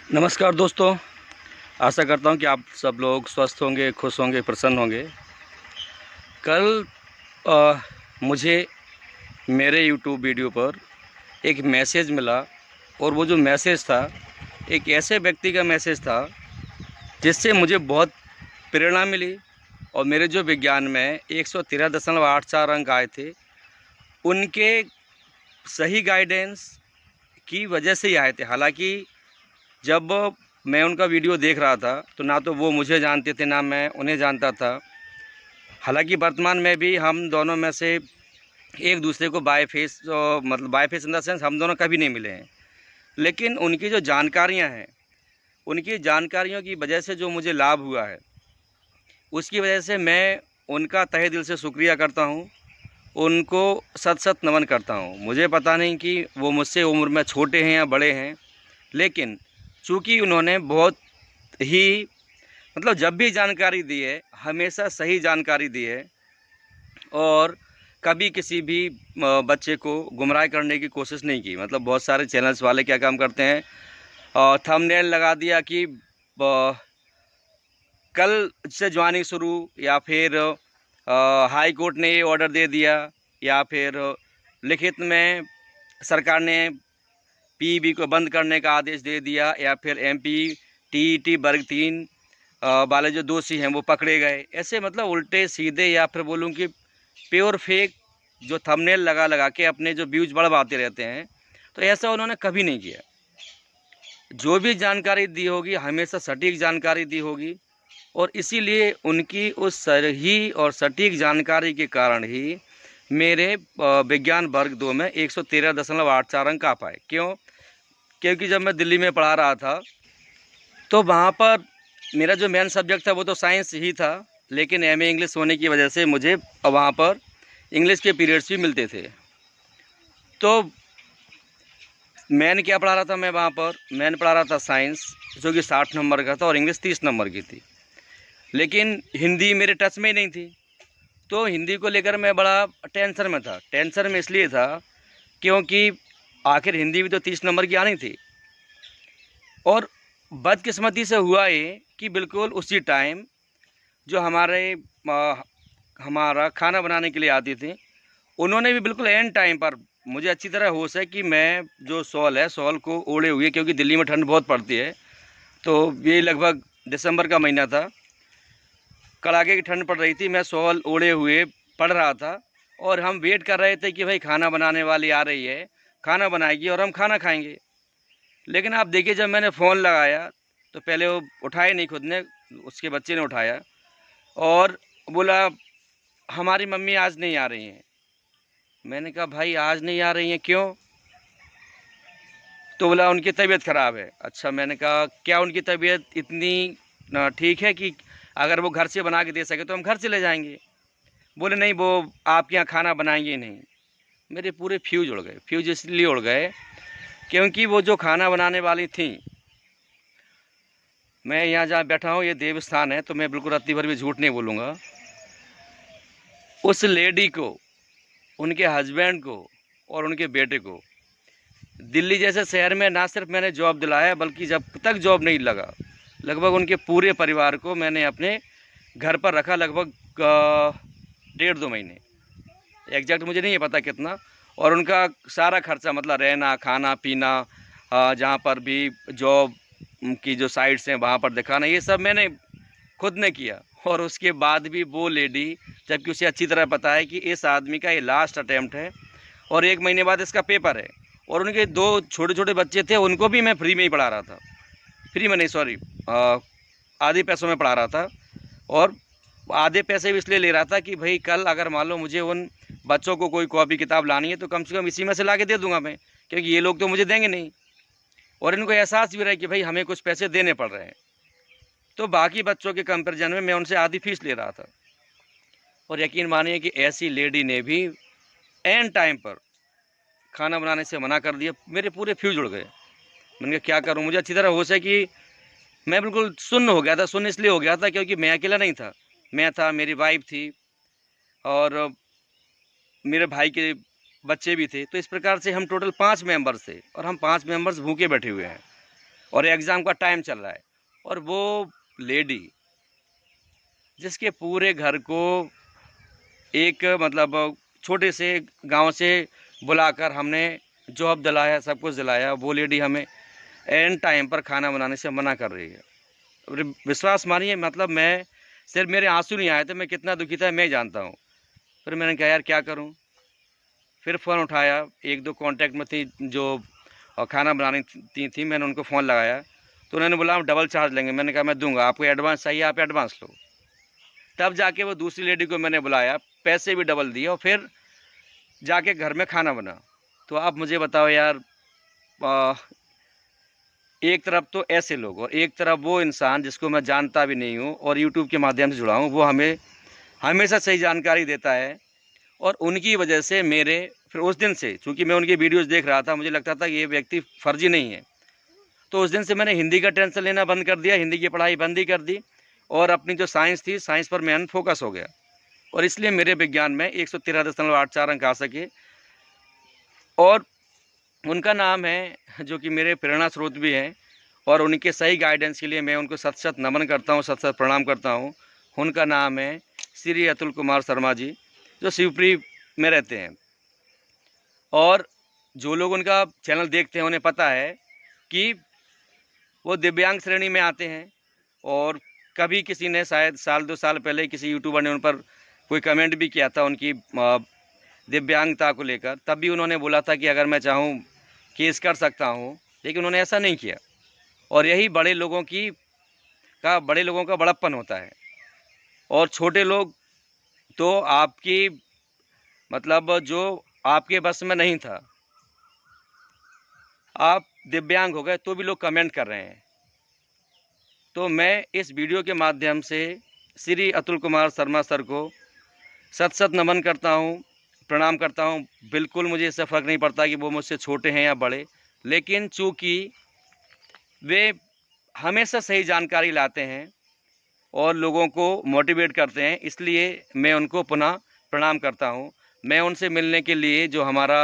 नमस्कार दोस्तों। आशा करता हूं कि आप सब लोग स्वस्थ होंगे, खुश होंगे, प्रसन्न होंगे। कल मुझे मेरे यूट्यूब वीडियो पर एक मैसेज मिला और वो जो मैसेज था एक ऐसे व्यक्ति का मैसेज था जिससे मुझे बहुत प्रेरणा मिली। और मेरे जो विज्ञान में 113.84 अंक आए थे, उनके सही गाइडेंस की वजह से ही आए थे। हालांकि जब मैं उनका वीडियो देख रहा था तो ना तो वो मुझे जानते थे, ना मैं उन्हें जानता था। हालांकि वर्तमान में भी हम दोनों में से एक दूसरे को बाय फेस, मतलब by face in the sense हम दोनों कभी नहीं मिले हैं। लेकिन उनकी जो जानकारियां हैं, उनकी जानकारियों की वजह से जो मुझे लाभ हुआ है, उसकी वजह से मैं उनका तहे दिल से शुक्रिया करता हूं। उनको सत सत नमन करता हूं। मुझे पता नहीं कि वो मुझसे उम्र में छोटे हैं या बड़े हैं, लेकिन चूँकि उन्होंने बहुत ही, मतलब जब भी जानकारी दी है हमेशा सही जानकारी दी है और कभी किसी भी बच्चे को गुमराह करने की कोशिश नहीं की। मतलब बहुत सारे चैनल्स वाले क्या काम करते हैं, थंबनेल लगा दिया कि कल से ज्वाइनिंग शुरू, या फिर हाई कोर्ट ने ये ऑर्डर दे दिया, या फिर लिखित में सरकार ने पीईबी को बंद करने का आदेश दे दिया, या फिर एमपी टीईटी वर्ग 3 वाले जो दोषी हैं वो पकड़े गए। ऐसे मतलब उल्टे सीधे, या फिर बोलूँ कि प्योर फेक जो थंबनेल लगा लगा के अपने जो व्यूज बढ़वाते रहते हैं, तो ऐसा उन्होंने कभी नहीं किया। जो भी जानकारी दी होगी हमेशा सटीक जानकारी दी होगी, और इसीलिए उनकी उस सही और सटीक जानकारी के कारण ही मेरे विज्ञान वर्ग 2 में 113.84 अंक आ पाए। क्यों? क्योंकि जब मैं दिल्ली में पढ़ा रहा था तो वहाँ पर मेरा जो मेन सब्जेक्ट था वो तो साइंस ही था, लेकिन एमए इंग्लिश होने की वजह से मुझे वहाँ पर इंग्लिश के पीरियड्स भी मिलते थे। तो मैंने क्या पढ़ा रहा था, मैं वहाँ पर मैंने पढ़ा रहा था साइंस, जो कि 60 नंबर का था, और इंग्लिश 30 नंबर की थी। लेकिन हिंदी मेरे टच में ही नहीं थी, तो हिंदी को लेकर मैं बड़ा टेंशन में था। टेंशन में इसलिए था क्योंकि आखिर हिंदी भी तो 30 नंबर की आनी थी। और बदकिस्मती से हुआ ये कि बिल्कुल उसी टाइम जो हमारा खाना बनाने के लिए आती थी, उन्होंने भी बिल्कुल एंड टाइम पर, मुझे अच्छी तरह होश है कि मैं जो शॉल को ओढ़े हुए, क्योंकि दिल्ली में ठंड बहुत पड़ती है, तो ये लगभग दिसंबर का महीना था, कड़ाके की ठंड पड़ रही थी, मैं शॉल ओढ़े हुए पढ़ रहा था। और हम वेट कर रहे थे कि भाई खाना बनाने वाली आ रही है, खाना बनाएगी और हम खाना खाएंगे। लेकिन आप देखिए, जब मैंने फ़ोन लगाया तो पहले वो उठाए नहीं, खुद ने, उसके बच्चे ने उठाया और बोला हमारी मम्मी आज नहीं आ रही हैं। मैंने कहा भाई आज नहीं आ रही हैं, क्यों? तो बोला उनकी तबीयत ख़राब है। अच्छा, मैंने कहा क्या उनकी तबीयत इतनी ठीक है कि अगर वो घर से बना के दे सके तो हम घर चले जाएंगे? बोले नहीं, वो आपके यहाँ खाना बनाएंगे ही नहीं। मेरे पूरे फ्यूज उड़ गए। फ्यूज इसलिए उड़ गए क्योंकि वो जो खाना बनाने वाली थी, मैं यहाँ जहाँ बैठा हूँ ये देवस्थान है, तो मैं बिल्कुल रत्ती भर भी झूठ नहीं बोलूँगा। उस लेडी को, उनके हस्बैंड को और उनके बेटे को दिल्ली जैसे शहर में ना सिर्फ मैंने जॉब दिलाया, बल्कि जब तक जॉब नहीं लगा, लगभग उनके पूरे परिवार को मैंने अपने घर पर रखा, लगभग 1.5-2 महीने। एग्जैक्ट मुझे नहीं है पता कितना। और उनका सारा खर्चा, मतलब रहना खाना पीना, जहाँ पर भी जॉब की जो साइट्स हैं वहाँ पर दिखाना, ये सब मैंने खुद ने किया। और उसके बाद भी वो लेडी, जबकि उसे अच्छी तरह पता है कि इस आदमी का ये लास्ट अटैम्प्ट है और 1 महीने बाद इसका पेपर है, और उनके 2 छोटे छोटे बच्चे थे, उनको भी मैं फ्री में ही पढ़ा रहा था। फ्री में नहीं, सॉरी, आधे पैसों में पढ़ा रहा था। और आधे पैसे भी इसलिए ले रहा था कि भाई कल अगर मान लो मुझे उन बच्चों को कोई कॉपी किताब लानी है तो कम से कम इसी में से ला के दे दूंगा मैं, क्योंकि ये लोग तो मुझे देंगे नहीं। और इनको एहसास भी रहा कि भाई हमें कुछ पैसे देने पड़ रहे हैं, तो बाकी बच्चों के कंपेरिजन में मैं उनसे आधी फीस ले रहा था। और यकीन मानिए कि ऐसी लेडी ने भी एन टाइम पर खाना बनाने से मना कर दिया। मेरे पूरे फ्यूज उड़ गए। मैंने कहा क्या करूं? मुझे अच्छी तरह होश है कि मैं बिल्कुल सुन्न हो गया था। सुन्न इसलिए हो गया था क्योंकि मैं अकेला नहीं था, मैं था, मेरी वाइफ थी और मेरे भाई के बच्चे भी थे। तो इस प्रकार से हम टोटल 5 मेंबर्स थे, और हम 5 मेंबर्स भूखे बैठे हुए हैं। और एग्ज़ाम का टाइम चल रहा है, और वो लेडी जिसके पूरे घर को एक मतलब छोटे से गांव से बुलाकर हमने जॉब दिलाया, सब कुछ दिलाया, वो लेडी हमें एन टाइम पर खाना बनाने से मना कर रही है। और विश्वास मानिए, मतलब मैं सिर्फ मेरे आंसू नहीं आए थे, मैं कितना दुखी था मैं जानता हूँ। फिर मैंने कहा यार क्या करूँ, फिर फ़ोन उठाया, एक दो कांटेक्ट में थी जो खाना बनानी थी, मैंने उनको फ़ोन लगाया, तो उन्होंने बोला हम डबल चार्ज लेंगे। मैंने कहा मैं दूंगा, आपको एडवांस चाहिए आप एडवांस लो। तब जाके वो दूसरी लेडी को मैंने बुलाया, पैसे भी डबल दिए, और फिर जाके घर में खाना बना। तो आप मुझे बताओ यार, एक तरफ तो ऐसे लोग और एक तरफ वो इंसान जिसको मैं जानता भी नहीं हूँ और यूट्यूब के माध्यम से जुड़ा हूँ, वो हमें हमेशा सही जानकारी देता है। और उनकी वजह से मेरे फिर उस दिन से, चूँकि मैं उनकी वीडियोज़ देख रहा था, मुझे लगता था कि ये व्यक्ति फर्जी नहीं है, तो उस दिन से मैंने हिंदी का टेंशन लेना बंद कर दिया, हिंदी की पढ़ाई बंद ही कर दी, और अपनी जो साइंस थी, साइंस पर मैं फोकस हो गया, और इसलिए मेरे विज्ञान में 113.84 अंक आ सके। और उनका नाम है, जो कि मेरे प्रेरणा स्रोत भी हैं, और उनके सही गाइडेंस के लिए मैं उनको सत सत नमन करता हूँ, सत सत प्रणाम करता हूँ। उनका नाम है श्री अतुल कुमार शर्मा जी, जो शिवपुरी में रहते हैं। और जो लोग उनका चैनल देखते हैं उन्हें पता है कि वो दिव्यांग श्रेणी में आते हैं, और कभी किसी ने शायद साल 2 साल पहले किसी यूट्यूबर ने उन पर कोई कमेंट भी किया था उनकी दिव्यांगता को लेकर, तब भी उन्होंने बोला था कि अगर मैं चाहूँ केस कर सकता हूँ, लेकिन उन्होंने ऐसा नहीं किया। और यही बड़े लोगों का बड़प्पन होता है। और छोटे लोग तो आपकी मतलब जो आपके बस में नहीं था, आप दिव्यांग हो गए तो भी लोग कमेंट कर रहे हैं। तो मैं इस वीडियो के माध्यम से श्री अतुल कुमार शर्मा सर को सत सत नमन करता हूँ, प्रणाम करता हूँ। बिल्कुल मुझे इससे फ़र्क नहीं पड़ता कि वो मुझसे छोटे हैं या बड़े, लेकिन चूँकि वे हमेशा सही जानकारी लाते हैं और लोगों को मोटिवेट करते हैं, इसलिए मैं उनको पुनः प्रणाम करता हूँ। मैं उनसे मिलने के लिए, जो हमारा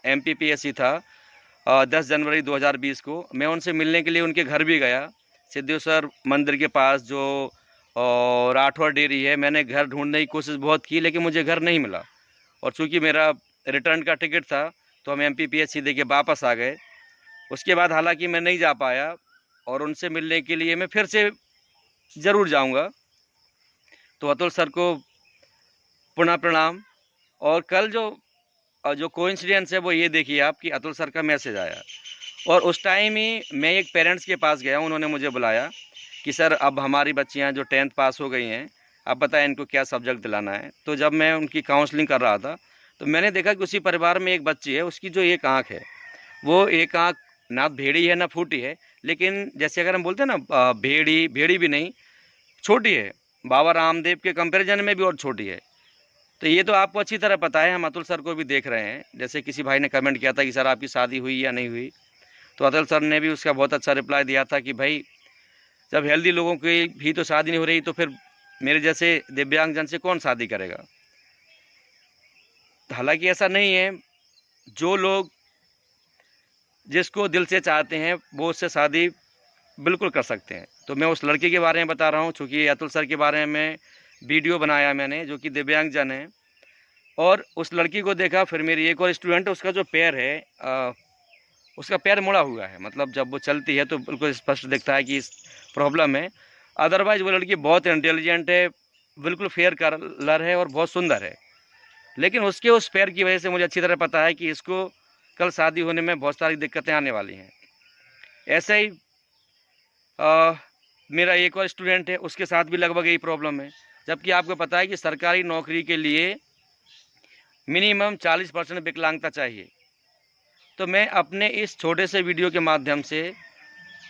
MPPSC था 10 जनवरी 2020 को, मैं उनसे मिलने के लिए उनके घर भी गया, सिद्धेश्वर मंदिर के पास जो राठौर डेयरी है। मैंने घर ढूंढने की कोशिश बहुत की, लेकिन मुझे घर नहीं मिला, और चूँकि मेरा रिटर्न का टिकट था तो हम MPPSC दे के वापस आ गए। उसके बाद हालांकि मैं नहीं जा पाया, और उनसे मिलने के लिए मैं फिर से ज़रूर जाऊंगा। तो अतुल सर को पुनः प्रणाम। और कल जो कोइंसिडेंस है वो ये देखिए आप, कि अतुल सर का मैसेज आया, और उस टाइम ही मैं एक पेरेंट्स के पास गया, उन्होंने मुझे बुलाया कि सर अब हमारी बच्चियां जो 10th पास हो गई हैं, अब बताएं इनको क्या सब्जेक्ट दिलाना है। तो जब मैं उनकी काउंसलिंग कर रहा था, तो मैंने देखा कि उसी परिवार में एक बच्ची है, उसकी जो एक आँख है, वो एक आँख ना भेड़ी है ना फूटी है, लेकिन जैसे अगर हम बोलते हैं ना भेड़ी भी नहीं, छोटी है, बाबा रामदेव के कंपैरिजन में भी और छोटी है। तो ये तो आपको अच्छी तरह पता है, हम अतुल सर को भी देख रहे हैं। जैसे किसी भाई ने कमेंट किया था कि सर आपकी शादी हुई या नहीं हुई, तो अतुल सर ने भी उसका बहुत अच्छा रिप्लाई दिया था कि भाई जब हेल्दी लोगों की भी तो शादी नहीं हो रही, तो फिर मेरे जैसे दिव्यांगजन से कौन शादी करेगा। हालांकि ऐसा नहीं है, जो लोग जिसको दिल से चाहते हैं वो उससे शादी बिल्कुल कर सकते हैं। तो मैं उस लड़के के बारे में बता रहा हूँ, चूँकि अतुल सर के बारे में वीडियो बनाया मैंने, जो कि दिव्यांगजन है। और उस लड़की को देखा, फिर मेरी एक और स्टूडेंट, उसका जो पैर है उसका पैर मुड़ा हुआ है, मतलब जब वो चलती है तो बिल्कुल स्पष्ट दिखता है कि इस प्रॉब्लम है। अदरवाइज़ वो लड़की बहुत इंटेलिजेंट है, बिल्कुल फेयर कलर है और बहुत सुंदर है, लेकिन उसके उस पैर की वजह से मुझे अच्छी तरह पता है कि इसको कल शादी होने में बहुत सारी दिक्कतें आने वाली हैं। ऐसे ही मेरा एक और स्टूडेंट है, उसके साथ भी लगभग यही प्रॉब्लम है। जबकि आपको पता है कि सरकारी नौकरी के लिए मिनिमम 40% विकलांगता चाहिए। तो मैं अपने इस छोटे से वीडियो के माध्यम से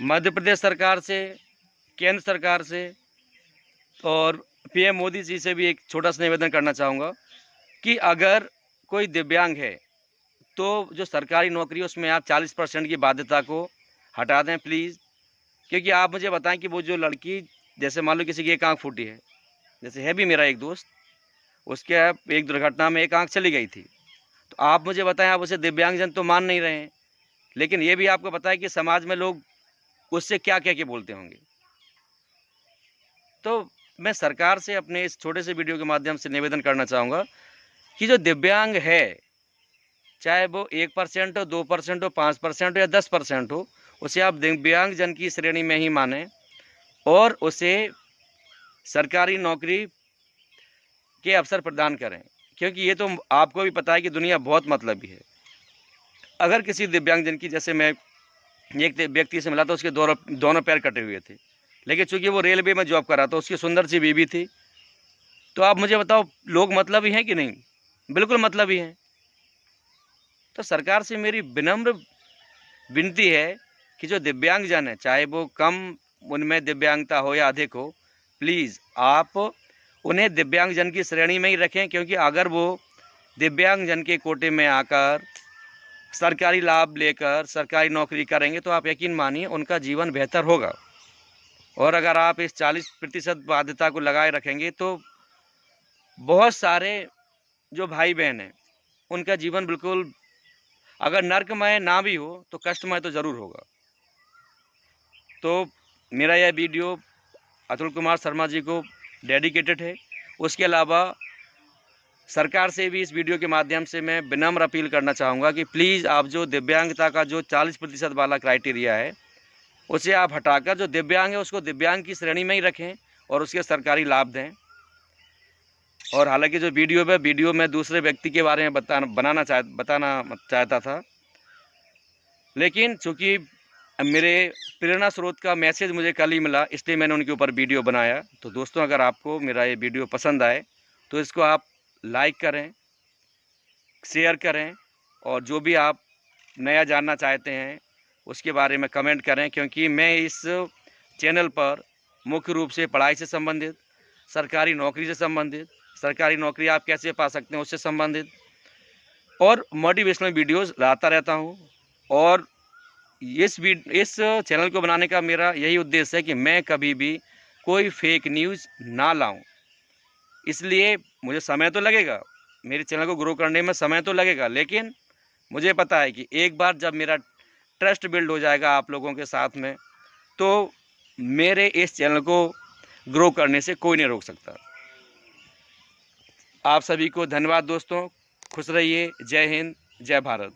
मध्य प्रदेश सरकार से, केंद्र सरकार से और PM मोदी जी से भी एक छोटा सा निवेदन करना चाहूँगा कि अगर कोई दिव्यांग है तो जो सरकारी नौकरी है उसमें आप 40% की बाध्यता को हटा दें प्लीज़। क्योंकि आप मुझे बताएं कि वो जो लड़की, जैसे मान लो किसी की एक आँख फूटी है, जैसे है भी मेरा एक दोस्त, उसके एक दुर्घटना में एक आँख चली गई थी, तो आप मुझे बताएं, आप उसे दिव्यांगजन तो मान नहीं रहे हैं, लेकिन ये भी आपको पता है कि समाज में लोग उससे क्या कह के बोलते होंगे। तो मैं सरकार से अपने इस छोटे से वीडियो के माध्यम से निवेदन करना चाहूँगा कि जो दिव्यांग है, चाहे वो 1% हो, 2% हो, 5% हो या 10% हो, उसे आप दिव्यांग जन की श्रेणी में ही मानें और उसे सरकारी नौकरी के अवसर प्रदान करें, क्योंकि ये तो आपको भी पता है कि दुनिया बहुत मतलबी है। अगर किसी दिव्यांगजन की, जैसे मैं एक व्यक्ति से मिला था, उसके दोनों पैर कटे हुए थे, लेकिन चूंकि वो रेलवे में जॉब कर रहा था, उसकी सुंदर सी बीवी थी। तो आप मुझे बताओ, लोग मतलबी हैं कि नहीं? बिल्कुल मतलबी हैं। तो सरकार से मेरी विनम्र विनती है कि जो दिव्यांगजन है, चाहे वो कम उनमें दिव्यांगता हो या अधिक हो, प्लीज़ आप उन्हें दिव्यांगजन की श्रेणी में ही रखें, क्योंकि अगर वो दिव्यांगजन के कोटे में आकर सरकारी लाभ लेकर सरकारी नौकरी करेंगे तो आप यकीन मानिए उनका जीवन बेहतर होगा। और अगर आप इस 40% बाध्यता को लगाए रखेंगे तो बहुत सारे जो भाई बहन हैं उनका जीवन बिल्कुल, अगर नर्कमय ना भी हो तो कष्टमय तो ज़रूर होगा। तो मेरा यह वीडियो अतुल कुमार शर्मा जी को डेडिकेटेड है। उसके अलावा सरकार से भी इस वीडियो के माध्यम से मैं विनम्र अपील करना चाहूँगा कि प्लीज़ आप जो दिव्यांगता का जो 40% वाला क्राइटेरिया है, उसे आप हटाकर जो दिव्यांग है उसको दिव्यांग की श्रेणी में ही रखें और उसके सरकारी लाभ दें। और हालांकि जो वीडियो में दूसरे व्यक्ति के बारे में बताना चाहता था, लेकिन चूँकि मेरे प्रेरणा स्रोत का मैसेज मुझे कल ही मिला, इसलिए मैंने उनके ऊपर वीडियो बनाया। तो दोस्तों, अगर आपको मेरा ये वीडियो पसंद आए तो इसको आप लाइक करें, शेयर करें और जो भी आप नया जानना चाहते हैं उसके बारे में कमेंट करें, क्योंकि मैं इस चैनल पर मुख्य रूप से पढ़ाई से संबंधित, सरकारी नौकरी से संबंधित, सरकारी नौकरी आप कैसे पा सकते हैं उससे संबंधित और मोटिवेशनल वीडियोस लाता रहता हूं। और इस चैनल को बनाने का मेरा यही उद्देश्य है कि मैं कभी भी कोई फेक न्यूज़ ना लाऊं। इसलिए मुझे समय तो लगेगा, मेरे चैनल को ग्रो करने में समय तो लगेगा, लेकिन मुझे पता है कि एक बार जब मेरा ट्रस्ट बिल्ड हो जाएगा आप लोगों के साथ में, तो मेरे इस चैनल को ग्रो करने से कोई नहीं रोक सकता। आप सभी को धन्यवाद दोस्तों, खुश रहिए। जय हिंद, जय भारत।